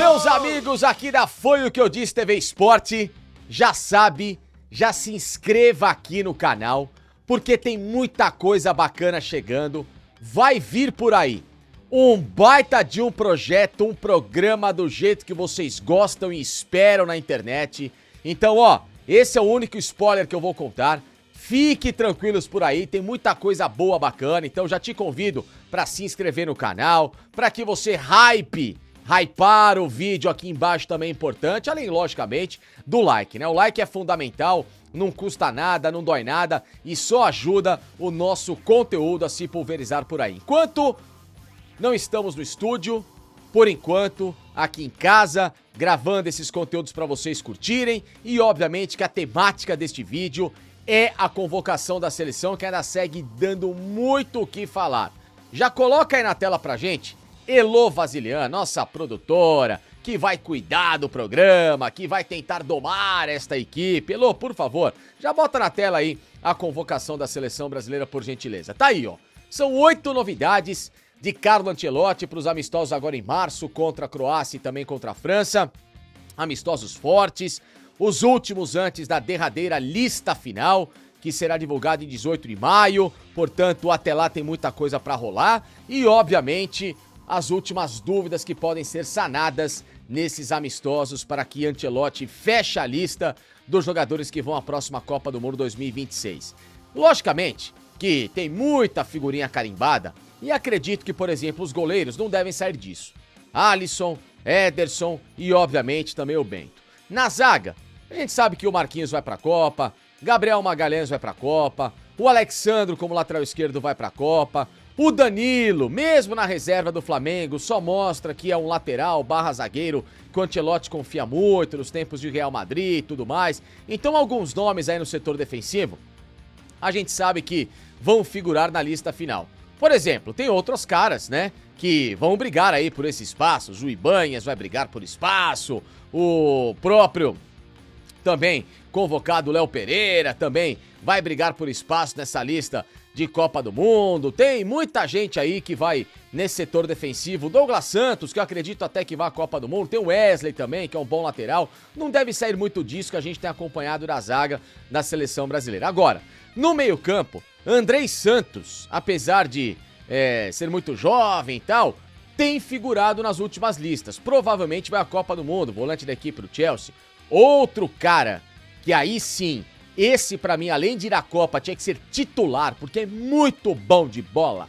Meus amigos aqui da Foi o que eu disse TV Esporte, já sabe, já se inscreva aqui no canal, porque tem muita coisa bacana chegando, vai vir por aí. Um baita de um projeto, um programa do jeito que vocês gostam e esperam na internet. Então, ó, esse é o único spoiler que eu vou contar. Fique tranquilos por aí, tem muita coisa boa, bacana. Então já te convido para se inscrever no canal, para que você hypar o vídeo aqui embaixo também é importante, além, logicamente, do like, né? O like é fundamental, não custa nada, não dói nada e só ajuda o nosso conteúdo a se pulverizar por aí. Enquanto não estamos no estúdio, por enquanto, aqui em casa, gravando esses conteúdos para vocês curtirem e, obviamente, que a temática deste vídeo é a convocação da seleção, que ainda segue dando muito o que falar. Já coloca aí na tela pra gente Elô Vasilian, nossa produtora, que vai cuidar do programa, que vai tentar domar esta equipe. Elô, por favor, já bota na tela aí a convocação da seleção brasileira, por gentileza. Tá aí, ó. São 8 novidades de Carlo Ancelotti para os amistosos agora em março, contra a Croácia e também contra a França. Amistosos fortes, os últimos antes da derradeira lista final, que será divulgada em 18 de maio. Portanto, até lá tem muita coisa para rolar. E, obviamente, as últimas dúvidas que podem ser sanadas nesses amistosos para que Ancelotti feche a lista dos jogadores que vão à próxima Copa do Mundo 2026. Logicamente que tem muita figurinha carimbada e acredito que, por exemplo, os goleiros não devem sair disso. Alisson, Ederson e, obviamente, também o Bento. Na zaga, a gente sabe que o Marquinhos vai pra Copa, Gabriel Magalhães vai pra Copa, o Alexandro como lateral esquerdo vai pra Copa, o Danilo, mesmo na reserva do Flamengo, só mostra que é um lateral barra zagueiro que o Ancelotti confia muito nos tempos de Real Madrid e tudo mais. Então alguns nomes aí no setor defensivo, a gente sabe que vão figurar na lista final. Por exemplo, tem outros caras, né, que vão brigar aí por esse espaço. O Ibanhas vai brigar por espaço, o próprio também convocado Léo Pereira também vai brigar por espaço nessa lista de Copa do Mundo. Tem muita gente aí que vai nesse setor defensivo. Douglas Santos, que eu acredito até que vai à Copa do Mundo. Tem o Wesley também, que é um bom lateral. Não deve sair muito disso que a gente tem acompanhado da zaga da seleção brasileira. Agora, no meio-campo, Andrei Santos, apesar de ser muito jovem e tal, tem figurado nas últimas listas. Provavelmente vai à Copa do Mundo, volante da equipe do Chelsea. Outro cara que aí sim, esse pra mim, além de ir à Copa, tinha que ser titular, porque é muito bom de bola,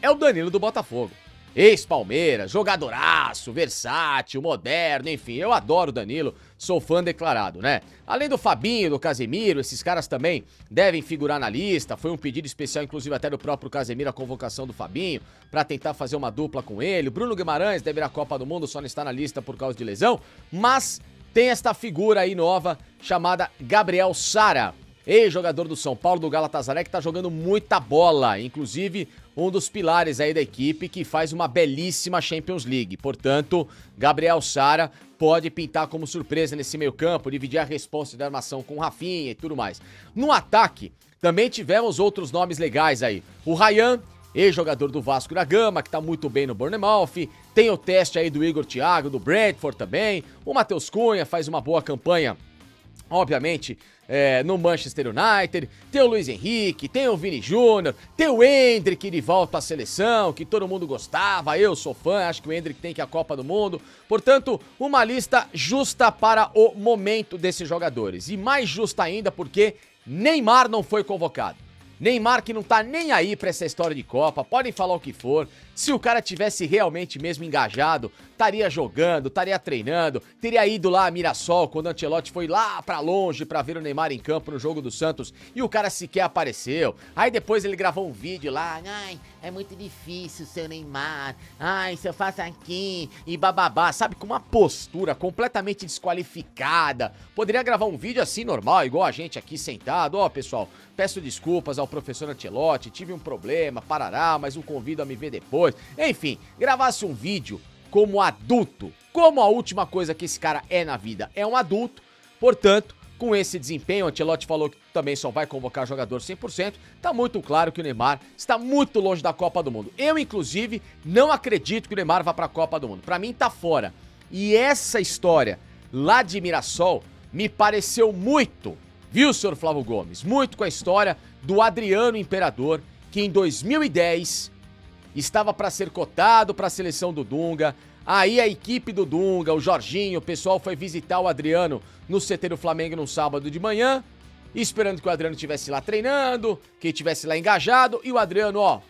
é o Danilo do Botafogo. Ex-Palmeiras, jogadoraço, versátil, moderno, enfim, eu adoro o Danilo, sou fã declarado, né? Além do Fabinho, do Casemiro, esses caras também devem figurar na lista, foi um pedido especial, inclusive até do próprio Casemiro, a convocação do Fabinho, pra tentar fazer uma dupla com ele. O Bruno Guimarães deve ir à Copa do Mundo, só não está na lista por causa de lesão, mas tem esta figura aí nova, chamada Gabriel Sara, ex-jogador do São Paulo, do Galatasaray, que tá jogando muita bola, inclusive um dos pilares aí da equipe que faz uma belíssima Champions League. Portanto, Gabriel Sara pode pintar como surpresa nesse meio campo, dividir a responsa de armação com o Rafinha e tudo mais. No ataque, também tivemos outros nomes legais aí. O Ryan, ex-jogador do Vasco da Gama, que tá muito bem no Bournemouth. Tem o teste aí do Igor Thiago, do Brentford também. O Matheus Cunha faz uma boa campanha, obviamente, no Manchester United. Tem o Luiz Henrique, tem o Vini Júnior, tem o Endrick de volta à seleção, que todo mundo gostava, eu sou fã, acho que o Endrick tem que ir à Copa do Mundo. Portanto, uma lista justa para o momento desses jogadores. E mais justa ainda porque Neymar não foi convocado. Neymar que não tá nem aí pra essa história de Copa, podem falar o que for, se o cara tivesse realmente mesmo engajado, estaria jogando, estaria treinando, teria ido lá a Mirassol quando o Ancelotti foi lá pra longe pra ver o Neymar em campo no jogo do Santos e o cara sequer apareceu. Aí depois ele gravou um vídeo lá, ai, é muito difícil ser o Neymar, ai, se eu faço aqui e bababá, sabe, com uma postura completamente desqualificada. Poderia gravar um vídeo assim normal, igual a gente aqui sentado, ó pessoal, peço desculpas ao professor Ancelotti, tive um problema, parará, mas o convido a me ver depois. Enfim, gravasse um vídeo como adulto, como a última coisa que esse cara é na vida, é um adulto, portanto, com esse desempenho, o Ancelotti falou que também só vai convocar jogador 100%, tá muito claro que o Neymar está muito longe da Copa do Mundo. Eu, inclusive, não acredito que o Neymar vá pra Copa do Mundo. Pra mim, tá fora. E essa história lá de Mirassol me pareceu muito, viu, senhor Flávio Gomes? Muito com a história do Adriano Imperador, que em 2010 estava para ser cotado para a seleção do Dunga. Aí a equipe do Dunga, o Jorginho, o pessoal foi visitar o Adriano no CT do Flamengo num sábado de manhã, esperando que o Adriano estivesse lá treinando, que estivesse lá engajado, e o Adriano, ó,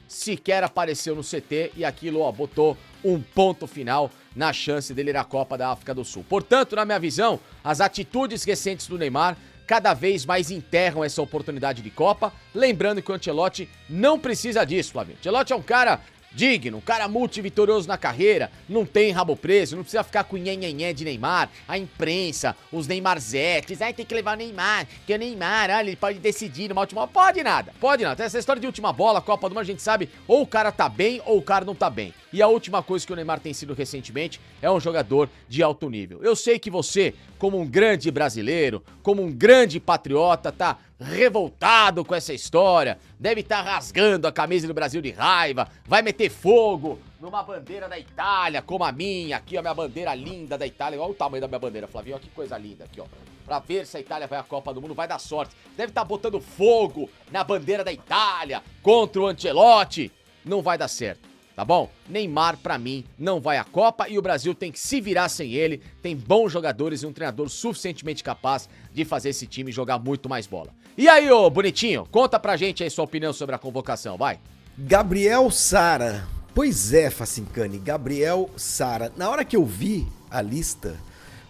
sequer apareceu no CT e aquilo, ó, botou um ponto final na chance dele ir à Copa da África do Sul. Portanto, na minha visão, as atitudes recentes do Neymar cada vez mais enterram essa oportunidade de Copa, lembrando que o Ancelotti não precisa disso, Flávio. O Ancelotti é um cara digno, um cara multivitorioso na carreira, não tem rabo preso, não precisa ficar com nhenhenhé de Neymar, a imprensa, os Neymarzetes, tem que levar o Neymar, que o Neymar, olha, ele pode decidir numa última bola, pode nada. Essa história de última bola, Copa do Mundo, a gente sabe, ou o cara tá bem, ou o cara não tá bem. E a última coisa que o Neymar tem sido recentemente é um jogador de alto nível. Eu sei que você, como um grande brasileiro, como um grande patriota, tá revoltado com essa história, deve estar rasgando a camisa do Brasil de raiva, vai meter fogo numa bandeira da Itália, como a minha, aqui ó, minha bandeira linda da Itália, olha o tamanho da minha bandeira, Flavinho, olha que coisa linda aqui ó, pra ver se a Itália vai à Copa do Mundo, vai dar sorte, deve estar botando fogo na bandeira da Itália contra o Ancelotti, não vai dar certo. Tá bom? Neymar, pra mim, não vai à Copa e o Brasil tem que se virar sem ele. Tem bons jogadores e um treinador suficientemente capaz de fazer esse time jogar muito mais bola. E aí, ô bonitinho, conta pra gente aí sua opinião sobre a convocação, vai. Gabriel Sara. Pois é, Facincani, Gabriel Sara. Na hora que eu vi a lista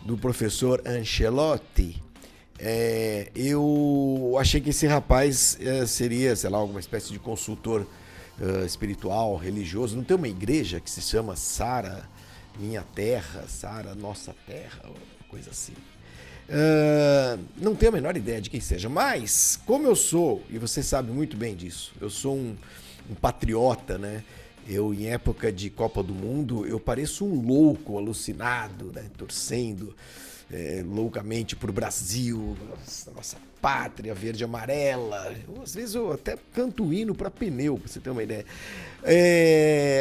do professor Ancelotti, eu achei que esse rapaz seria, sei lá, alguma espécie de consultor espiritual, religioso. Não tem uma igreja que se chama Sara Minha Terra, Sara Nossa Terra, coisa assim. Não tenho a menor ideia de quem seja, mas como eu sou, e você sabe muito bem disso, eu sou um patriota, né? Eu, em época de Copa do Mundo, eu pareço um louco, alucinado, né? Torcendo loucamente pro Brasil, nossa pátria verde e amarela. Às vezes eu até canto hino para pneu, pra você ter uma ideia.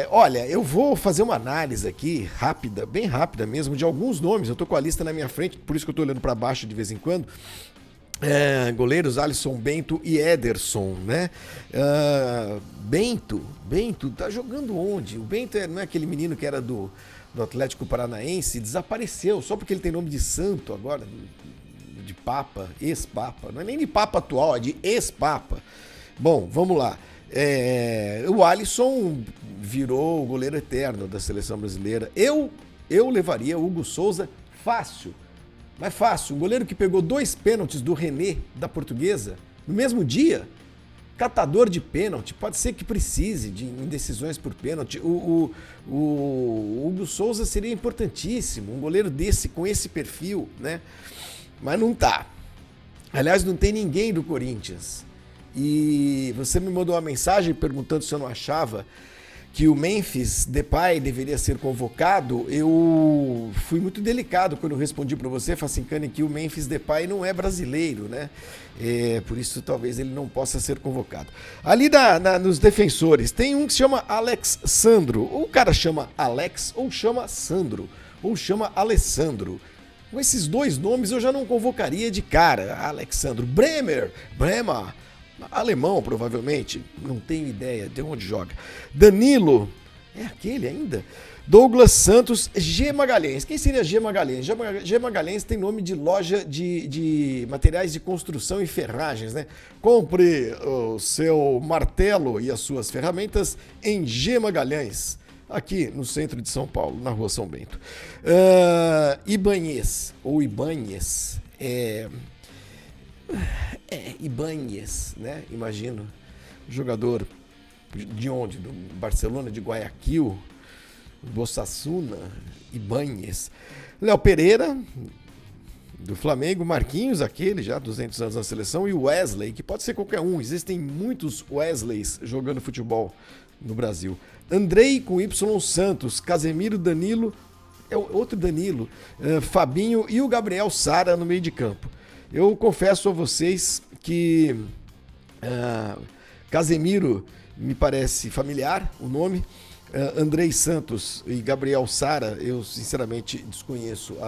Olha, eu vou fazer uma análise aqui, rápida, bem rápida mesmo, de alguns nomes. Eu tô com a lista na minha frente, por isso que eu tô olhando para baixo de vez em quando. Goleiros Alisson, Bento e Ederson, né? Bento tá jogando onde? O Bento não é aquele menino que era do Atlético Paranaense, desapareceu, só porque ele tem nome de santo agora, de papa, ex-papa, não é nem de papa atual, é de ex-papa. Bom, vamos lá. O Alisson virou o goleiro eterno da seleção brasileira. Eu levaria o Hugo Souza fácil, mas fácil. Um goleiro que pegou 2 pênaltis do René, da Portuguesa, no mesmo dia. Catador de pênalti, pode ser que precise de indecisões por pênalti. O Hugo Souza seria importantíssimo, um goleiro desse, com esse perfil, né? Mas não tá. Aliás, não tem ninguém do Corinthians. E você me mandou uma mensagem perguntando se eu não achava que o Memphis Depay deveria ser convocado. Eu fui muito delicado quando eu respondi para você, Facincani, que o Memphis Depay não é brasileiro, né? Por isso talvez ele não possa ser convocado. Ali nos defensores tem um que se chama Alex Sandro. Ou o cara chama Alex, ou chama Sandro, ou chama Alessandro. Com esses 2 nomes eu já não convocaria de cara. Alexandro Bremer, alemão, provavelmente. Não tenho ideia de onde joga. Danilo. É aquele ainda? Douglas Santos. G. Magalhães. Quem seria G. Magalhães? G. Magalhães tem nome de loja de materiais de construção e ferragens, né? Compre o seu martelo e as suas ferramentas em G. Magalhães. Aqui no centro de São Paulo, na rua São Bento. Ibanez. Ou Ibanez. Ibanez, né? Imagino. Jogador de onde? Do Barcelona, de Guayaquil, Bossasuna, Ibanez. Léo Pereira, do Flamengo, Marquinhos, aquele já 200 anos na seleção, e o Wesley, que pode ser qualquer um. Existem muitos Wesleys jogando futebol no Brasil. Andrei com Y Santos, Casemiro, Danilo, é outro Danilo, Fabinho e o Gabriel Sara no meio de campo. Eu confesso a vocês que Casemiro me parece familiar, o nome. Andrei Santos e Gabriel Sara, eu sinceramente desconheço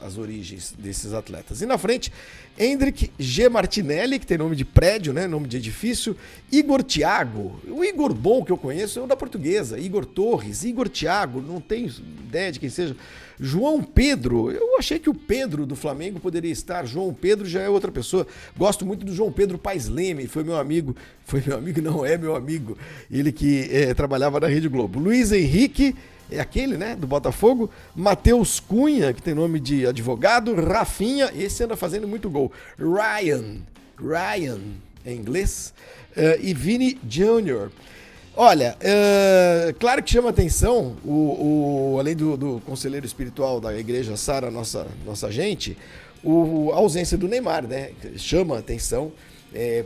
as origens desses atletas. E na frente, Hendrick G. Martinelli, que tem nome de prédio, né? Nome de edifício. Igor Thiago, o Igor bom que eu conheço é o da Portuguesa. Igor Torres, Igor Thiago, não tenho ideia de quem seja. João Pedro, eu achei que o Pedro do Flamengo poderia estar. João Pedro já é outra pessoa. Gosto muito do João Pedro Paes Leme, foi meu amigo, não é meu amigo. Ele que trabalhava na Rede Globo. Luiz Henrique, é aquele, né, do Botafogo. Matheus Cunha, que tem nome de advogado. Rafinha, esse anda fazendo muito gol. Ryan, em inglês. E Vini Júnior. Olha, claro que chama atenção, além do conselheiro espiritual da igreja Sara, nossa gente, a ausência do Neymar, né? Chama atenção,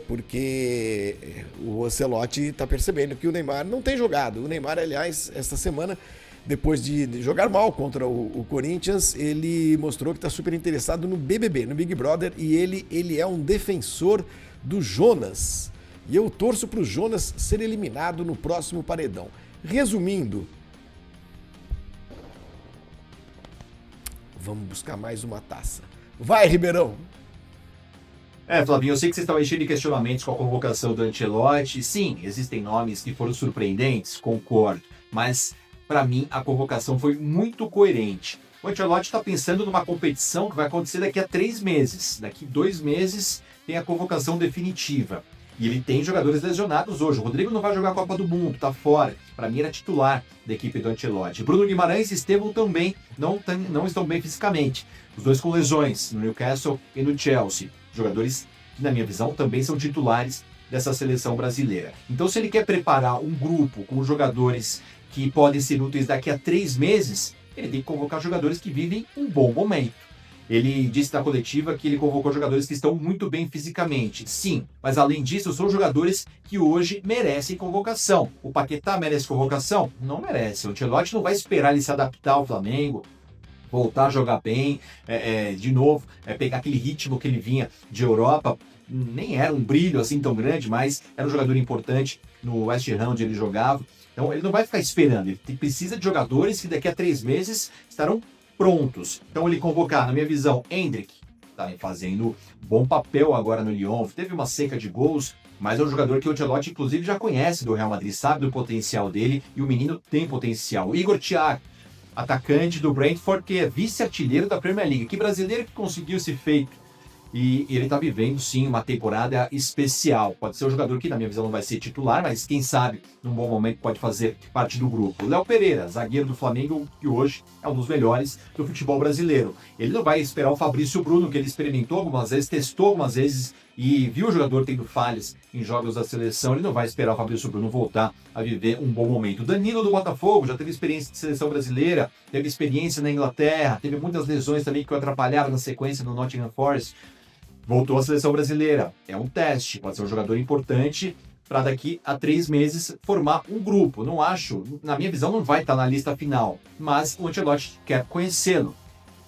porque o Ancelotti está percebendo que o Neymar não tem jogado. O Neymar, aliás, esta semana, depois de jogar mal contra o Corinthians, ele mostrou que está super interessado no BBB, no Big Brother, e ele é um defensor do Jonas. E eu torço para o Jonas ser eliminado no próximo paredão. Resumindo, vamos buscar mais uma taça. Vai, Ribeirão! Flavinho, eu sei que vocês estão enchendo de questionamentos com a convocação do Ancelotti. Sim, existem nomes que foram surpreendentes, concordo. Mas, para mim, a convocação foi muito coerente. O Ancelotti está pensando numa competição que vai acontecer daqui a 3 meses. Daqui 2 meses tem a convocação definitiva. E ele tem jogadores lesionados hoje. O Rodrigo não vai jogar a Copa do Mundo, tá fora. Para mim era titular da equipe do Ancelotti. Bruno Guimarães e Estevão também não estão bem fisicamente. Os dois com lesões, no Newcastle e no Chelsea. Jogadores que, na minha visão, também são titulares dessa seleção brasileira. Então, se ele quer preparar um grupo com jogadores que podem ser úteis daqui a 3 meses, ele tem que convocar jogadores que vivem um bom momento. Ele disse na coletiva que ele convocou jogadores que estão muito bem fisicamente. Sim, mas além disso, são jogadores que hoje merecem convocação. O Paquetá merece convocação? Não merece. O Ancelotti não vai esperar ele se adaptar ao Flamengo, voltar a jogar bem, de novo, pegar aquele ritmo que ele vinha de Europa. Nem era um brilho assim tão grande, mas era um jogador importante no West Ham onde ele jogava. Então ele não vai ficar esperando. Ele precisa de jogadores que daqui a 3 meses estarão prontos. Então ele convocar, na minha visão, Hendrick, está fazendo bom papel agora no Lyon, teve uma seca de gols, mas é um jogador que o Ancelotti inclusive já conhece do Real Madrid, sabe do potencial dele, e o menino tem potencial. Igor Thiago, atacante do Brentford, que é vice-artilheiro da Premier League. Que brasileiro que conseguiu esse feito. E ele está vivendo, sim, uma temporada especial. Pode ser um jogador que, na minha visão, não vai ser titular, mas quem sabe, num bom momento, pode fazer parte do grupo. Léo Pereira, zagueiro do Flamengo, que hoje é um dos melhores do futebol brasileiro. Ele não vai esperar o Fabrício Bruno, que ele experimentou algumas vezes, testou algumas vezes e viu o jogador tendo falhas em jogos da seleção. Ele não vai esperar o Fabrício Bruno voltar a viver um bom momento. Danilo do Botafogo já teve experiência de seleção brasileira, teve experiência na Inglaterra, teve muitas lesões também que o atrapalharam na sequência no Nottingham Forest. Voltou à seleção brasileira. É um teste, pode ser um jogador importante para daqui a 3 meses formar um grupo. Não acho, na minha visão, não vai estar na lista final, mas o Ancelotti quer conhecê-lo.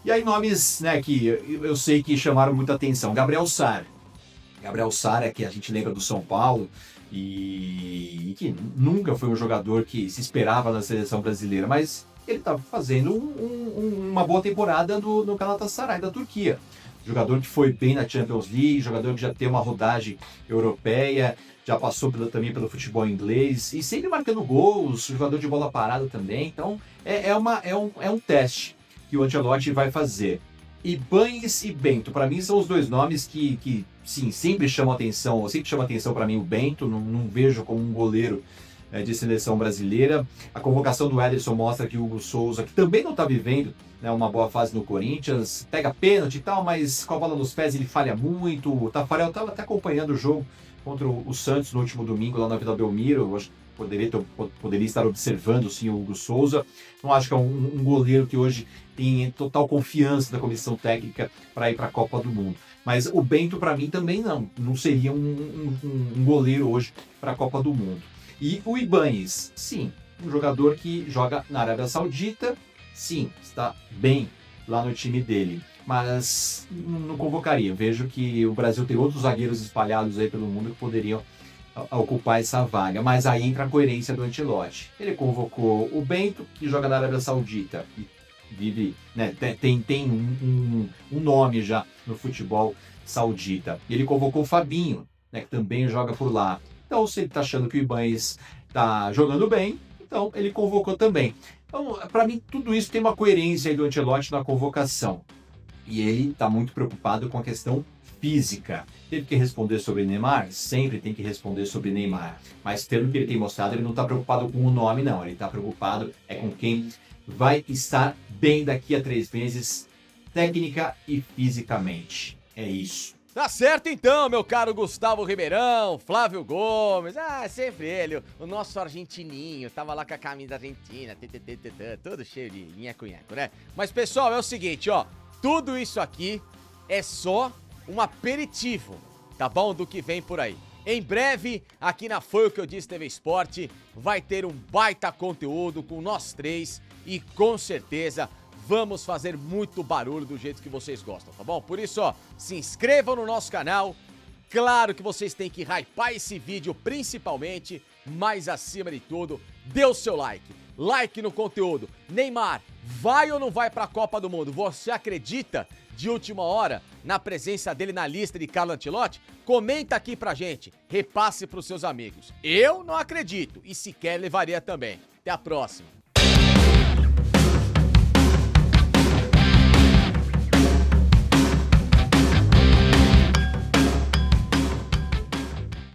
E aí nomes, né, que eu sei que chamaram muita atenção. Gabriel Sara, que a gente lembra do São Paulo e que nunca foi um jogador que se esperava na seleção brasileira, mas ele está fazendo uma boa temporada no Galatasaray da Turquia. Jogador que foi bem na Champions League, jogador que já tem uma rodagem europeia, já passou também pelo futebol inglês e sempre marcando gols, jogador de bola parada também. Então é um teste que o Ancelotti vai fazer. Ibañez e Bento, para mim são os dois nomes que sim, sempre chamam atenção. Sempre chama atenção para mim o Bento, não vejo como um goleiro de seleção brasileira. A convocação do Ederson mostra que o Hugo Souza, que também não está vivendo uma boa fase no Corinthians, pega pênalti e tal, mas com a bola nos pés ele falha muito. O Tafarel estava até acompanhando o jogo contra o Santos no último domingo lá na Vila Belmiro. Eu acho que poderia estar observando sim o Hugo Souza. Não acho que é um goleiro que hoje tem total confiança da comissão técnica para ir para a Copa do Mundo. Mas o Bento, para mim, também não seria um goleiro hoje para a Copa do Mundo. E o Ibañez, sim, um jogador que joga na Arábia Saudita, sim, está bem lá no time dele, mas não convocaria. Vejo que o Brasil tem outros zagueiros espalhados aí pelo mundo que poderiam ocupar essa vaga, mas aí entra a coerência do Ancelotti. Ele convocou o Bento, que joga na Arábia Saudita, e vive, né, tem um nome já no futebol saudita. E ele convocou o Fabinho, né, que também joga por lá. Então, se ele está achando que o Ibañez está jogando bem, então ele convocou também. Então, para mim, tudo isso tem uma coerência aí do Ancelotti na convocação. E ele está muito preocupado com a questão física. Teve que responder sobre Neymar? Sempre tem que responder sobre Neymar. Mas pelo que ele tem mostrado, ele não está preocupado com o nome, não. Ele está preocupado com quem vai estar bem daqui a 3 meses, técnica e fisicamente. É isso. Tá certo então, meu caro Gustavo Ribeirão, Flávio Gomes, sempre ele, o nosso argentininho, tava lá com a camisa argentina, todo cheio de nheco-nheco, né? Mas pessoal, é o seguinte, ó, tudo isso aqui é só um aperitivo, tá bom? Do que vem por aí. Em breve, aqui na Foi o que eu disse TV Esporte, vai ter um baita conteúdo com nós três e com certeza vamos fazer muito barulho do jeito que vocês gostam, tá bom? Por isso, ó, se inscrevam no nosso canal. Claro que vocês têm que hypar esse vídeo principalmente, mas acima de tudo, dê o seu like. Like no conteúdo. Neymar, vai ou não vai pra Copa do Mundo? Você acredita de última hora na presença dele na lista de Carlo Ancelotti? Comenta aqui pra gente, repasse pros seus amigos. Eu não acredito e sequer levaria também. Até a próxima.